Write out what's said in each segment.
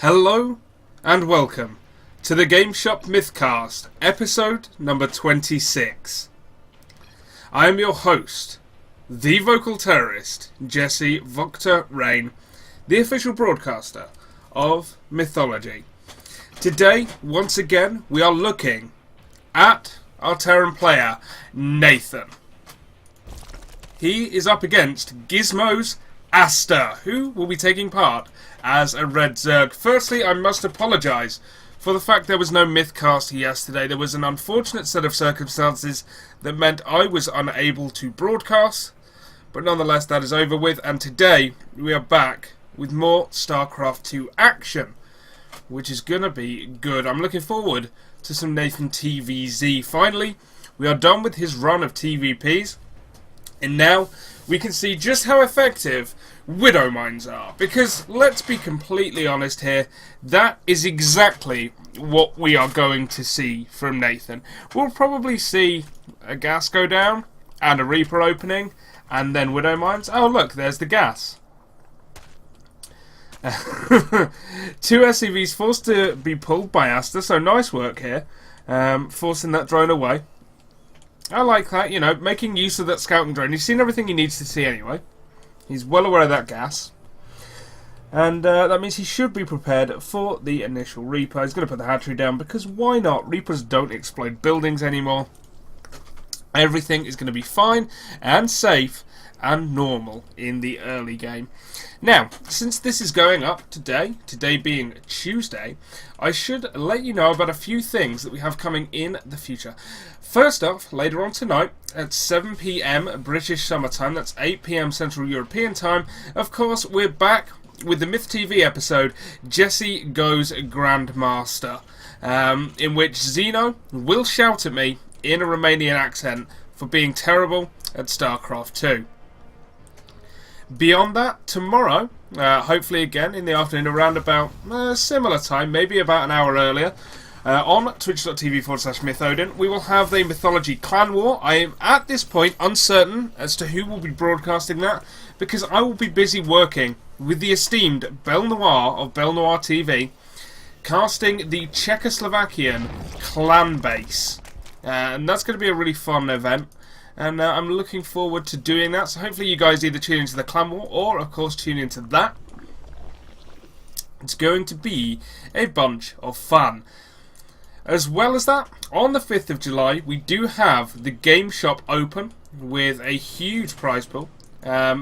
Hello and welcome to the GameShop MythCast, episode number 26. I am your host, the vocal terrorist, Jesse Victor Rain, the official broadcaster of mythology. Today, once again, we are looking at our Terran player, Nathan. He is up against Gizmo's AsTeR, who will be taking part as a red Zerg. Firstly, I must apologise for the fact there was no MythCast yesterday. There was an unfortunate set of circumstances that meant I was unable to broadcast, but nonetheless that is over with, and today we are back with more StarCraft 2 action, which is going to be good. I'm looking forward to some Nathan TVZ. Finally, we are done with his run of TVPs, and now we can see just how effective Widow Mines are. Because, let's be completely honest here, that is exactly what we are going to see from Nathan. We'll probably see a gas go down, and a Reaper opening, and then Widow Mines. Oh look, there's the gas. 2 SCVs forced to be pulled by AsTeR, so nice work here, forcing that drone away. I like that, you know, making use of that scouting drone. He's seen everything he needs to see anyway. He's well aware of that gas. And that means he should be prepared for the initial Reaper. He's going to put the hatchery down because why not? Reapers don't explode buildings anymore. Everything is going to be fine and safe and normal in the early game. Now, since this is going up today being Tuesday, I should let you know about a few things that we have coming in the future. First off, later on tonight at 7 PM British Summer Time, that's 8 PM Central European Time, of course, we're back with the Myth TV episode, Jesse Goes Grandmaster, in which Zeno will shout at me in a Romanian accent for being terrible at StarCraft 2. Beyond that, tomorrow, hopefully again in the afternoon around about similar time, maybe about an hour earlier, on twitch.tv/mythodin, we will have the Mythology Clan War. I am at this point uncertain as to who will be broadcasting that, because I will be busy working with the esteemed Belle Noire of Belle Noire TV, casting the Czechoslovakian clan base. And that's going to be a really fun event. And I'm looking forward to doing that. So hopefully you guys either tune into the Clan War or, of course, tune into that. It's going to be a bunch of fun. As well as that, on the 5th of July, we do have the Game Shop open with a huge prize pool,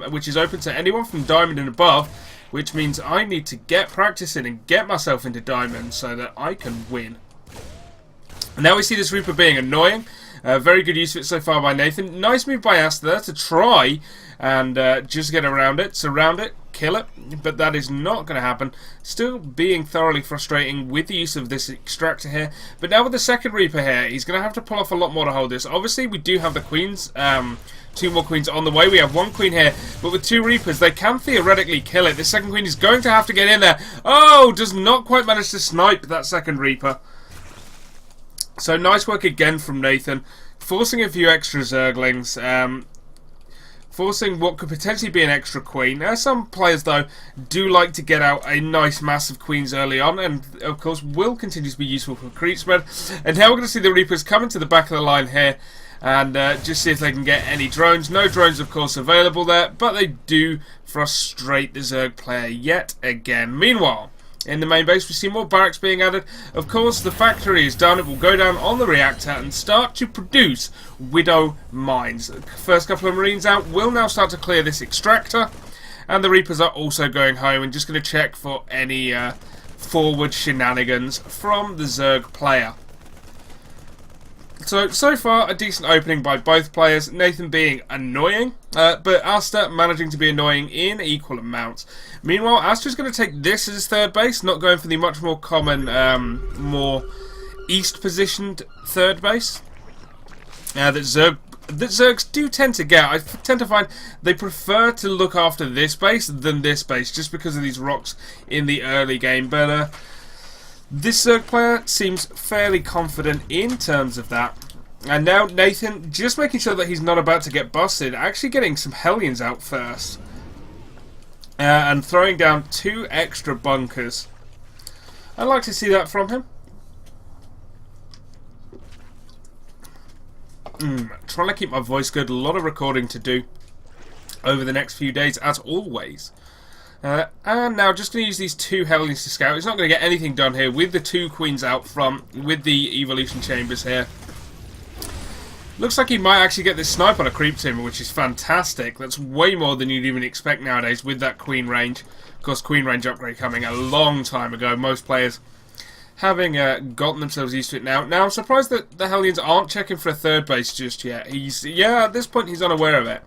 which is open to anyone from Diamond and above, which means I need to get practicing and get myself into Diamond so that I can win. Now we see this Reaper being annoying. Very good use of it so far by Nathan. Nice move by AsTeR to try and just get around it, surround it, kill it, but that is not going to happen. Still being thoroughly frustrating with the use of this extractor here. But now with the second Reaper here, he's going to have to pull off a lot more to hold this. Obviously, we do have the Queens, 2 more Queens on the way. We have 1 Queen here, but with 2 Reapers, they can theoretically kill it. The second Queen is going to have to get in there. Oh, does not quite manage to snipe that second Reaper. So nice work again from Nathan, forcing a few extra Zerglings, forcing what could potentially be an extra Queen. Some players, though, do like to get out a nice mass of Queens early on, and of course will continue to be useful for creep spread. And now we're going to see the Reapers coming to the back of the line here, and just see if they can get any drones. No drones, of course, available there, but they do frustrate the Zerg player yet again. Meanwhile, in the main base, we see more barracks being added. Of course, the factory is done. It will go down on the reactor and start to produce Widow Mines. The first couple of Marines out will now start to clear this extractor. And the Reapers are also going home and just going to check for any forward shenanigans from the Zerg player. So far, a decent opening by both players. Nathan being annoying, but AsTeR managing to be annoying in equal amounts. Meanwhile, AsTeR is going to take this as his third base, not going for the much more common, more east-positioned third base that Zergs do tend to get. I tend to find they prefer to look after this base than this base, just because of these rocks in the early game. But this Zerg player seems fairly confident in terms of that. And now Nathan just making sure that he's not about to get busted, actually getting some Hellions out first. And throwing down 2 extra bunkers. I'd like to see that from him. Trying to keep my voice good. A lot of recording to do over the next few days, as always. And now just going to use these 2 Hellions to scout. He's not going to get anything done here with the 2 Queens out front, with the Evolution Chambers here. Looks like he might actually get this snipe on a Creep Timber, which is fantastic. That's way more than you'd even expect nowadays with that Queen range. Of course, Queen range upgrade coming a long time ago. Most players having gotten themselves used to it now. Now, I'm surprised that the Hellions aren't checking for a 3rd base just yet. At this point, he's unaware of it.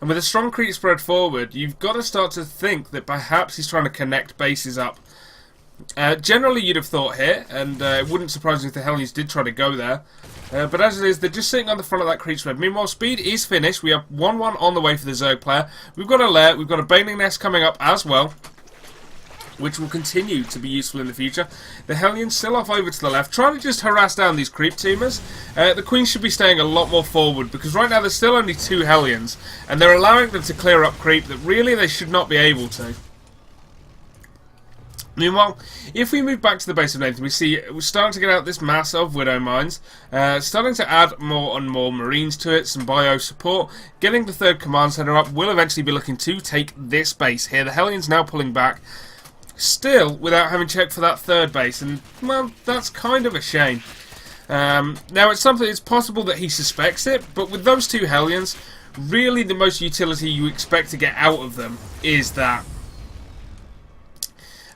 And with a strong creep spread forward, you've got to start to think that perhaps he's trying to connect bases up. Generally, you'd have thought here, and it wouldn't surprise me if the Hellions did try to go there. But as it is, they're just sitting on the front of that creep spread. Meanwhile, speed is finished. We have 1-1 on the way for the Zerg player. We've got a lair. We've got a Baneling Nest coming up as well, which will continue to be useful in the future. The Hellions still off over to the left, trying to just harass down these creep teamers. The Queen should be staying a lot more forward, because right now there's still only 2 Hellions, and they're allowing them to clear up creep that really they should not be able to. Meanwhile, if we move back to the base of Nathan, we see we're starting to get out this mass of Widow Mines, starting to add more and more Marines to it, some bio support. Getting the 3rd command center up will eventually be looking to take this base here. The Hellions now pulling back, still without having checked for that 3rd base, and well, that's kind of a shame. Now it's possible that he suspects it, but with those 2 Hellions, really the most utility you expect to get out of them is that.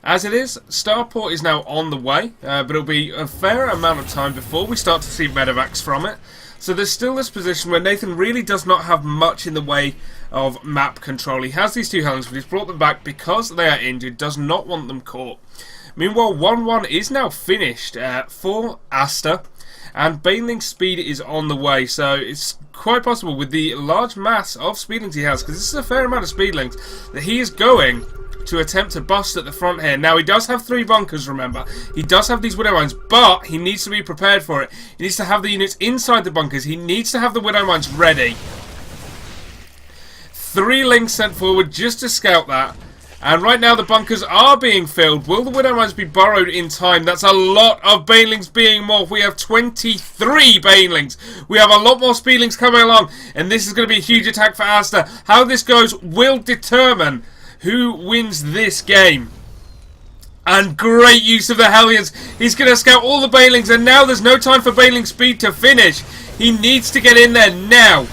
As it is, Starport is now on the way, but it'll be a fair amount of time before we start to see medevacs from it. So there's still this position where Nathan really does not have much in the way of map control. He has these 2 Hellions, but he's brought them back because they are injured, does not want them caught. Meanwhile, 1-1 is now finished for AsTeR, and Baneling's speed is on the way, so it's quite possible with the large mass of speedlings he has, because this is a fair amount of speedlings, that he is going to attempt to bust at the front here. Now, he does have 3 bunkers, remember. He does have these Widow Mines, but he needs to be prepared for it. He needs to have the units inside the bunkers. He needs to have the Widow Mines ready. 3 links sent forward just to scout that. And right now the bunkers are being filled. Will the Widow Mines be burrowed in time? That's a lot of Banelings being morphed. We have 23 Banelings. We have a lot more Speedlings coming along. And this is going to be a huge attack for AsTeR. How this goes will determine who wins this game. And great use of the Hellions. He's going to scout all the Banelings, and now there's no time for Baneling speed to finish. He needs to get in there now.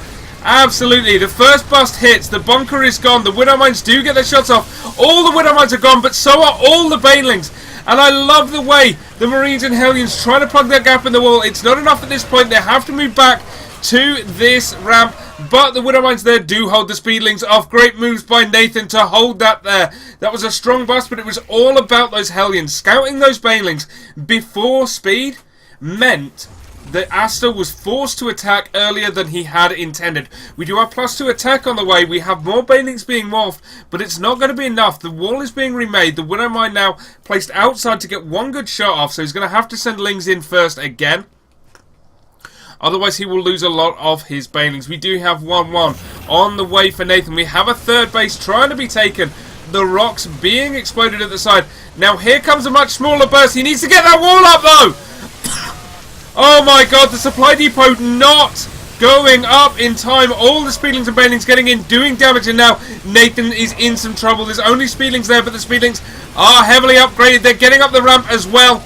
Absolutely. The first bust hits. The bunker is gone. The Widow Mines do get their shots off. All the Widow Mines are gone, but so are all the Banelings. And I love the way the Marines and Hellions try to plug that gap in the wall. It's not enough at this point. They have to move back to this ramp. But the Widow Mines there do hold the Speedlings off. Great moves by Nathan to hold that there. That was a strong bust, but it was all about those Hellions. Scouting those Banelings before speed meant that AsTeR was forced to attack earlier than he had intended. We do have +2 attack on the way. We have more Banelings being morphed, but it's not going to be enough. The wall is being remade. The Widow Mine now placed outside to get one good shot off, so he's going to have to send Lings in first again. Otherwise, he will lose a lot of his Banelings. We do have 1-1 on the way for Nathan. We have a 3rd base trying to be taken. The rocks being exploded at the side. Now, here comes a much smaller burst. He needs to get that wall up, though. Oh, my God. The supply depot not going up in time. All the Speedlings and Banelings getting in, doing damage. And now Nathan is in some trouble. There's only Speedlings there, but the Speedlings are heavily upgraded. They're getting up the ramp as well,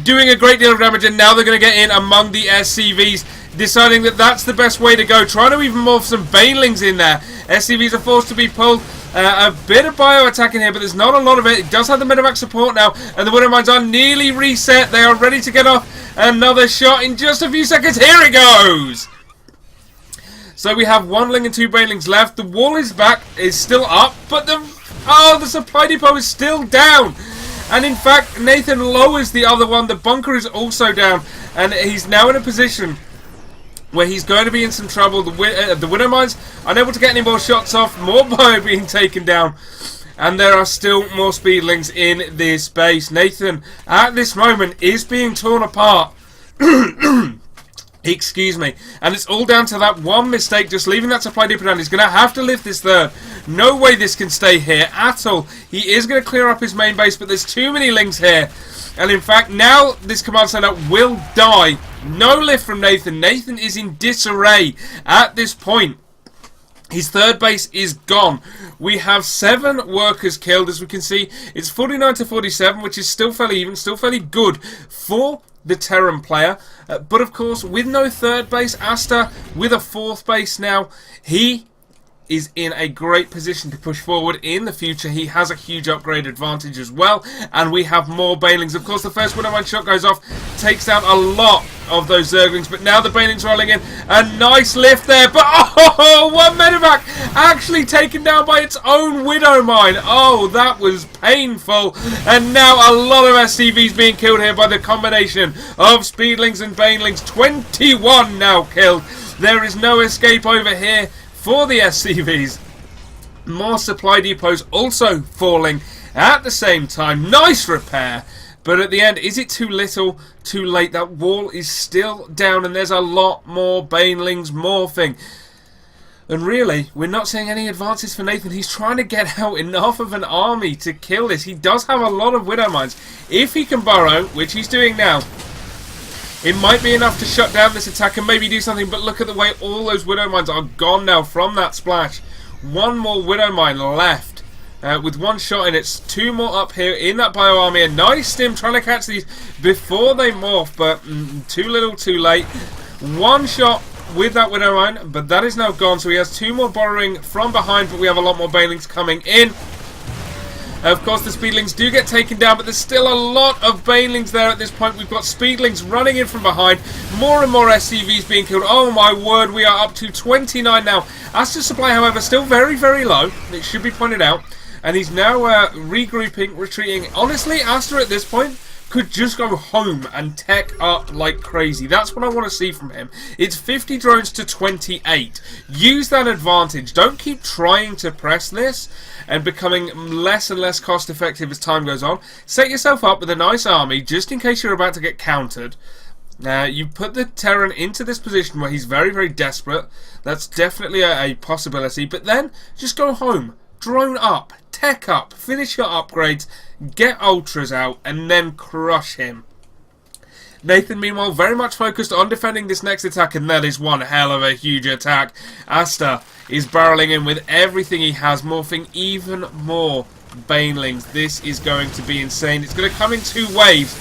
doing a great deal of damage, and now they're going to get in among the SCVs, deciding that that's the best way to go. Trying to even morph some Banelings in there. SCVs are forced to be pulled. A bit of bio attacking here, but there's not a lot of it. It does have the medevac support now, and the Widow Mines are nearly reset. They are ready to get off another shot in just a few seconds. Here it goes! So we have 1 Ling and 2 Banelings left. The wall is back, is still up, but the supply depot is still down. And in fact, Nathan lowers the other one. The bunker is also down, and he's now in a position where he's going to be in some trouble. The Widow Mines unable to get any more shots off. More bio being taken down, and there are still more Speedlings in this base. Nathan, at this moment, is being torn apart. Excuse me. And it's all down to that one mistake, just leaving that supply depot down. He's going to have to lift this third. No way this can stay here at all. He is going to clear up his main base, but there's too many lings here. And in fact, now this command center will die. No lift from Nathan. Nathan is in disarray at this point. His third base is gone. We have 7 workers killed, as we can see. It's 49 to 47, which is still fairly even, still fairly good for the Terran player. But of course, with no third base, AsTeR with a 4th base now, he is in a great position to push forward in the future. He has a huge upgrade advantage as well, and we have more Banelings. Of course, the first Widowmine shot goes off, takes down a lot of those Zerglings, but now the Banelings rolling in. A nice lift there, but oh, one medevac actually taken down by its own Widowmine. Oh, that was painful. And now a lot of SCVs being killed here by the combination of Speedlings and Banelings. 21 now killed. There is no escape over here for the SCVs. More supply depots also falling at the same time. Nice repair. But at the end, is it too little, too late? That wall is still down and there's a lot more Banelings morphing. And really, we're not seeing any advances for Nathan. He's trying to get out enough of an army to kill this. He does have a lot of Widowmines. If he can burrow, which he's doing now, it might be enough to shut down this attack and maybe do something, but look at the way all those Widowmines are gone now from that splash. One more Widowmine left. With one shot in, it's 2 more up here in that bio army. A nice stim trying to catch these before they morph, but too little, too late. One shot with that Widowmine, but that is now gone, so he has 2 more borrowing from behind, but we have a lot more Banelings coming in. Of course, the Speedlings do get taken down, but there's still a lot of Banelings there at this point. We've got Speedlings running in from behind. More and more SCVs being killed. Oh my word, we are up to 29 now. AsTeR's supply, however, still very, very low. It should be pointed out. And he's now regrouping, retreating. Honestly, AsTeR at this point could just go home and tech up like crazy. That's what I want to see from him. It's 50 drones to 28. Use that advantage. Don't keep trying to press this and becoming less and less cost effective as time goes on. Set yourself up with a nice army just in case you're about to get countered. You put the Terran into this position where he's very, very desperate. That's definitely a possibility. But then just go home. Drone up. Tech up. Finish your upgrades. Get ultras out and then crush him. Nathan, meanwhile, very much focused on defending this next attack, and that is one hell of a huge attack. AsTeR is barreling in with everything he has, morphing even more Banelings. This is going to be insane. It's going to come in 2 waves.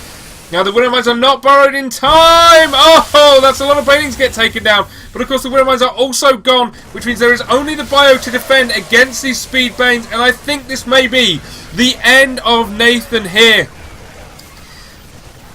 Now, the Widowmines are not borrowed in time! Oh, that's a lot of Banelings get taken down. But, of course, the Widowmines are also gone, which means there is only the bio to defend against these Speed Banes, and I think this may be the end of Nathan here.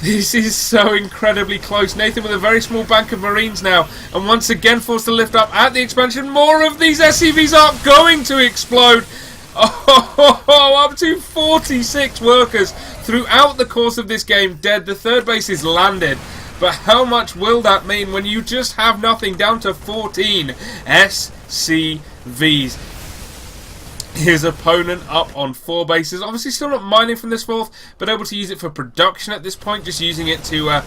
This is so incredibly close. Nathan with a very small bank of Marines now, and once again forced to lift up at the expansion. More of these SCVs are going to explode. Oh, up to 46 workers throughout the course of this game dead. The third base is landed. But how much will that mean when you just have nothing, down to 14 SCVs? His opponent up on 4 bases. Obviously still not mining from this 4th, but able to use it for production at this point. Just using it to,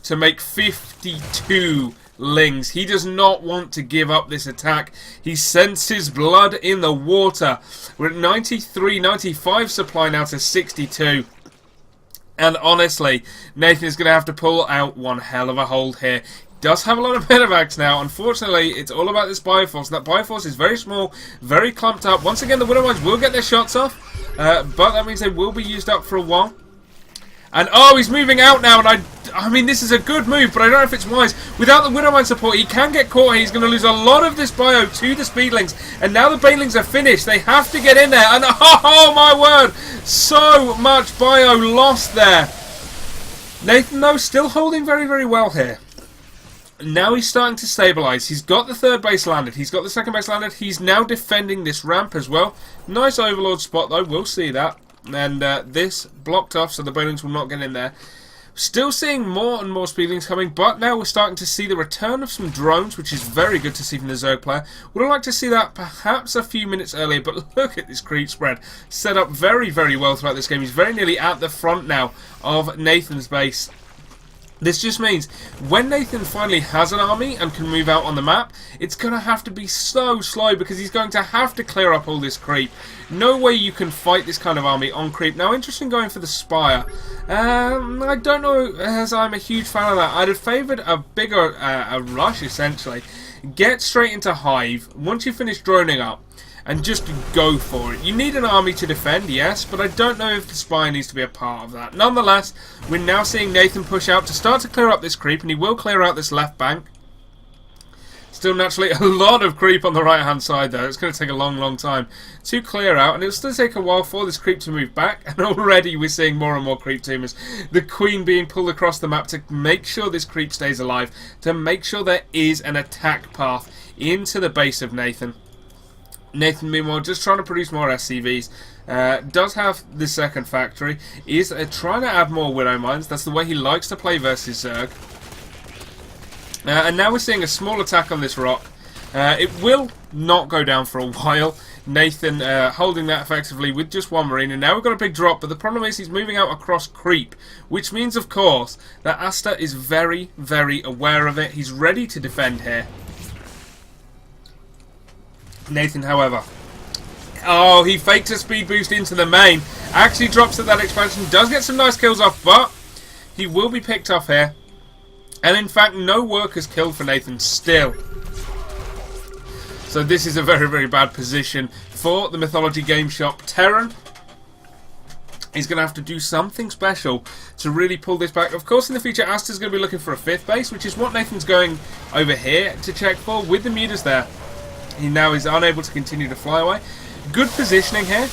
to make 52 lings. He does not want to give up this attack. He senses blood in the water. We're at 93, 95 supply now to 62. And honestly, Nathan is going to have to pull out one hell of a hold here. Does have a lot of medevacs now. Unfortunately, it's all about this Bioforce. That Bioforce is very small, very clumped up. Once again, the Widowmines will get their shots off, but that means they will be used up for a while. And oh, he's moving out now, and I mean, this is a good move, but I don't know if it's wise. Without the Widowmine support, he can get caught. He's going to lose a lot of this bio to the Speedlings, and now the Banelings are finished. They have to get in there, and oh my word, so much bio lost there. Nathan, though, still holding very, very well here. Now he's starting to stabilise. He's got the third base landed. He's got the second base landed. He's now defending this ramp as well. Nice overlord spot, though. We'll see that. And this blocked off, so the Banelings will not get in there. Still seeing more and more Speedlings coming, but now we're starting to see the return of some drones, which is very good to see from the Zerg player. Would have liked to see that perhaps a few minutes earlier, but look at this creep spread. Set up very, very well throughout this game. He's very nearly at the front now of Nathan's base. This just means when Nathan finally has an army and can move out on the map, it's going to have to be so slow because he's going to have to clear up all this creep. No way you can fight this kind of army on creep. Now, interesting going for the Spire. I don't know, as I'm a huge fan of that. I'd have favoured a bigger a rush, essentially. Get straight into Hive once you finish droning up. And just go for it. You need an army to defend, yes, but I don't know if the Spy needs to be a part of that. Nonetheless, we're now seeing Nathan push out to start to clear up this creep, and he will clear out this left bank. Still, naturally, a lot of creep on the right-hand side, though. It's going to take a long, long time to clear out, and it'll still take a while for this creep to move back, and already we're seeing more and more creep tumors. The Queen being pulled across the map to make sure this creep stays alive, to make sure there is an attack path into the base of Nathan. Nathan, meanwhile, just trying to produce more SCVs. Does have the second factory. Is trying to add more Widow Mines. That's the way he likes to play versus Zerg. And now we're seeing a small attack on this rock. It will not go down for a while. Nathan holding that effectively with just one Marine. And now we've got a big drop. But the problem is he's moving out across creep. Which means, of course, that AsTeR is very, very aware of it. He's ready to defend here. Nathan, however, oh, he faked a speed boost into the main. Actually drops at that expansion. Does get some nice kills off, but he will be picked off here. And in fact, no workers killed for Nathan still. So this is a very, very bad position for the Mythology Game Shop. Terran is going to have to do something special to really pull this back. Of course, in the future, AsTeR's going to be looking for a 5th base, which is what Nathan's going over here to check for with the mutas there. He now is unable to continue to fly away. Good positioning here.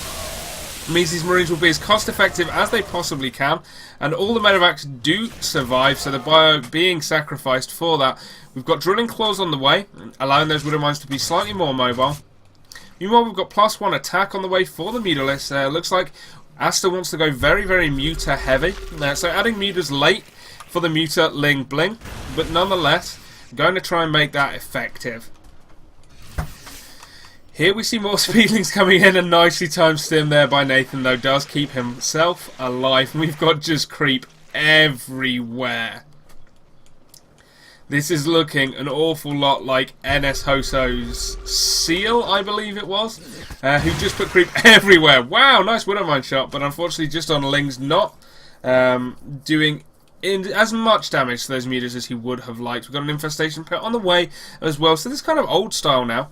Means these Marines will be as cost effective as they possibly can. And all the medevacs do survive, so the bio being sacrificed for that. We've got drilling claws on the way, allowing those Widow Mines to be slightly more mobile. Meanwhile, we've got +1 attack on the way for the Mutalists. Looks like AsTeR wants to go very, very muta heavy. So adding mutas late for the muta ling bling. But nonetheless, going to try and make that effective. Here we see more speedlings coming in, and nicely timed stim there by Nathan, though, does keep himself alive. And we've got just creep everywhere. This is looking an awful lot like NS Hoso's Seal, I believe it was, who just put creep everywhere. Wow, nice Widow Mine shot, but unfortunately just on Lings, not doing as much damage to those mutas as he would have liked. We've got an infestation pit on the way as well, so this is kind of old style now.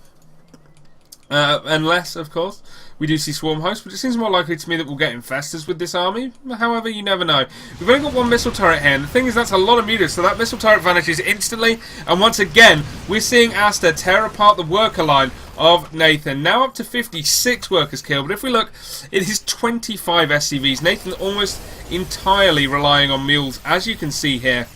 Unless, of course, we do see Swarm Hosts, but it seems more likely to me that we'll get Infestors with this army. However, you never know. We've only got one missile turret here, and the thing is that's a lot of mutas, so that missile turret vanishes instantly, and once again, we're seeing AsTeR tear apart the worker line of Nathan. Now up to 56 workers killed, but if we look, it is 25 SCVs. Nathan almost entirely relying on mules, as you can see here.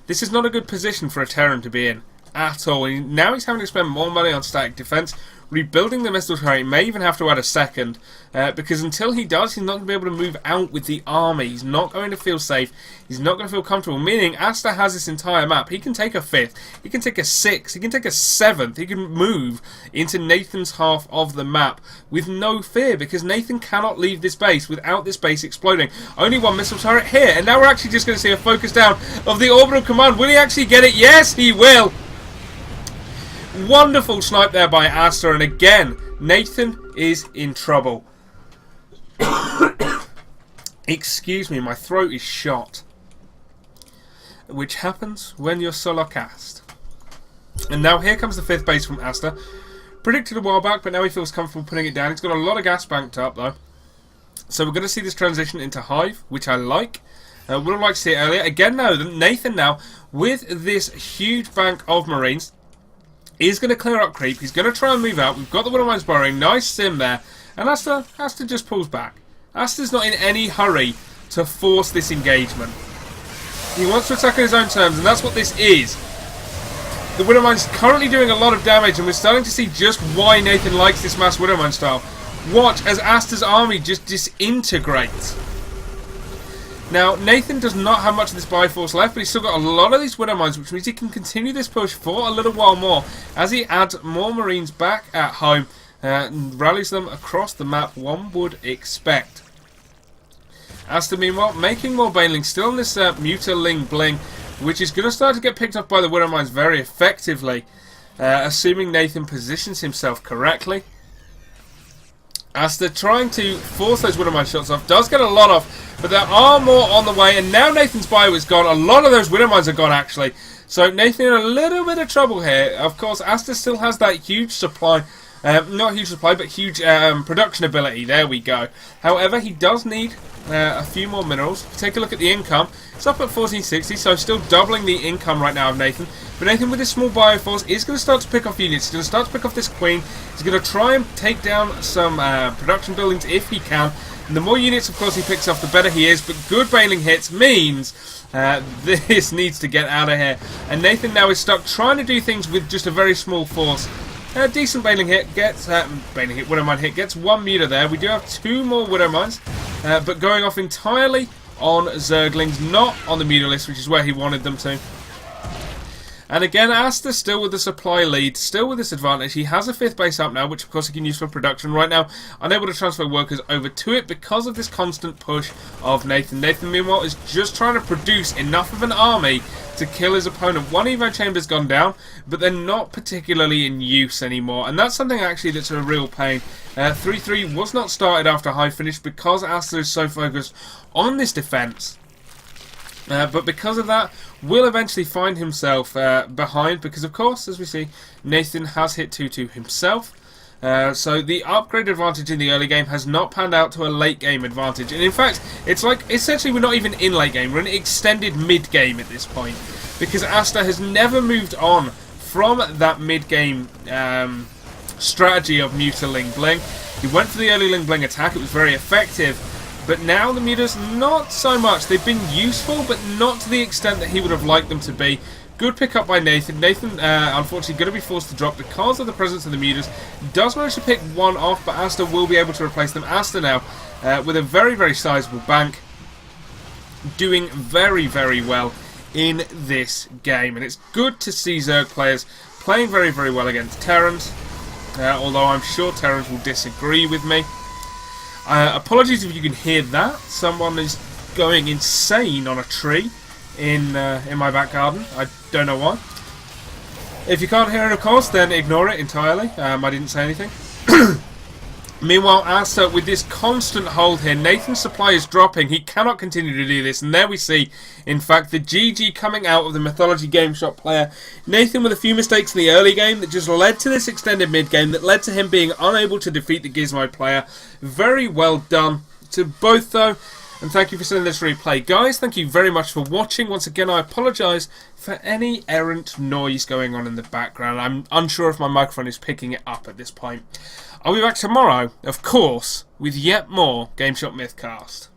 This is not a good position for a Terran to be in at all. Now he's having to spend more money on static defense, rebuilding the missile turret. He may even have to add a second, because until he does, he's not going to be able to move out with the army. He's not going to feel safe. He's not going to feel comfortable, meaning AsTeR has this entire map. He can take a 5th, he can take a 6th, he can take a 7th, he can move into Nathan's half of the map with no fear, because Nathan cannot leave this base without this base exploding. Only one missile turret here, and now we're actually just going to see a focus down of the orbital command. Will he actually get it? Yes, he will! Wonderful snipe there by AsTeR, and again, Nathan is in trouble. Excuse me, my throat is shot. Which happens when you're solo cast. And now here comes the 5th base from AsTeR. Predicted a while back, but now he feels comfortable putting it down. He's got a lot of gas banked up, though. So we're going to see this transition into Hive, which I like. Would have liked to see it earlier. Again, no, Nathan now, with this huge bank of Marines, is going to clear up creep. He's going to try and move out. We've got the Widow Mines burrowing. Nice sim there. And AsTeR just pulls back. AsTER's not in any hurry to force this engagement. He wants to attack on his own terms, and that's what this is. The Widow Mine's currently doing a lot of damage, and we're starting to see just why Nathan likes this mass Widow Mine style. Watch as AsTER's army just disintegrates. Now, Nathan does not have much of this Bioforce left, but he's still got a lot of these Widow Mines, which means he can continue this push for a little while more as he adds more Marines back at home and rallies them across the map, one would expect. AsTeR, meanwhile, making more banelings, still on this Mutaling Bling, which is going to start to get picked up by the Widow Mines very effectively, assuming Nathan positions himself correctly. AsTeR trying to force those Widow Mine shots off, does get a lot off, but there are more on the way, and now Nathan's bio is gone. A lot of those Widow Mines are gone, actually. So Nathan in a little bit of trouble here. Of course, AsTeR still has that huge supply. Not huge supply, but huge production ability. There we go. However, he does need a few more minerals. Take a look at the income. It's up at 1460, so still doubling the income right now of Nathan. But Nathan, with his small bioforce, is going to start to pick off units. He's going to start to pick off this queen. He's going to try and take down some production buildings if he can. And the more units, of course, he picks off, the better he is. But good baneling hits means this needs to get out of here. And Nathan now is stuck trying to do things with just a very small force. A decent baneling hit gets Widow Mine hit gets one meter there. We do have two more Widow Mines, but going off entirely on Zerglings, not on the Mutalisk, which is where he wanted them to. And again, AsTeR still with the supply lead, still with this advantage. He has a 5th base up now, which of course he can use for production. Right now, unable to transfer workers over to it because of this constant push of Nathan. Nathan, meanwhile, is just trying to produce enough of an army to kill his opponent. One Evo Chamber's gone down, but they're not particularly in use anymore. And that's something actually that's a real pain. 3-3 was not started after high finish because AsTeR is so focused on this defense. But because of that, will eventually find himself behind because, of course, as we see, Nathan has hit 2-2 himself. So the upgrade advantage in the early game has not panned out to a late game advantage. And in fact, it's like essentially we're not even in late game. We're in extended mid game at this point because AsTeR has never moved on from that mid game strategy of Mutaling Bling. He went for the early Ling Bling attack. It was very effective. But now the mutas, not so much. They've been useful, but not to the extent that he would have liked them to be. Good pick up by Nathan. Nathan, unfortunately, going to be forced to drop because of the presence of the mutas. Does manage to pick one off, but AsTeR will be able to replace them. AsTeR now, with a very, very sizable bank, doing very, very well in this game. And it's good to see Zerg players playing very, very well against Terrans, although I'm sure Terrans will disagree with me. Apologies if you can hear that. Someone is going insane on a tree in my back garden. I don't know why. If you can't hear it, of course, then ignore it entirely. I didn't say anything. Meanwhile, AsTeR, with this constant hold here, Nathan's supply is dropping. He cannot continue to do this. And there we see, in fact, the GG coming out of the Mythology GameShop player. Nathan with a few mistakes in the early game that just led to this extended mid-game, that led to him being unable to defeat the Gizmo player. Very well done to both, though. And thank you for sending this replay. Guys, thank you very much for watching. Once again, I apologise for any errant noise going on in the background. I'm unsure if my microphone is picking it up at this point. I'll be back tomorrow, of course, with yet more GameShop MythCast.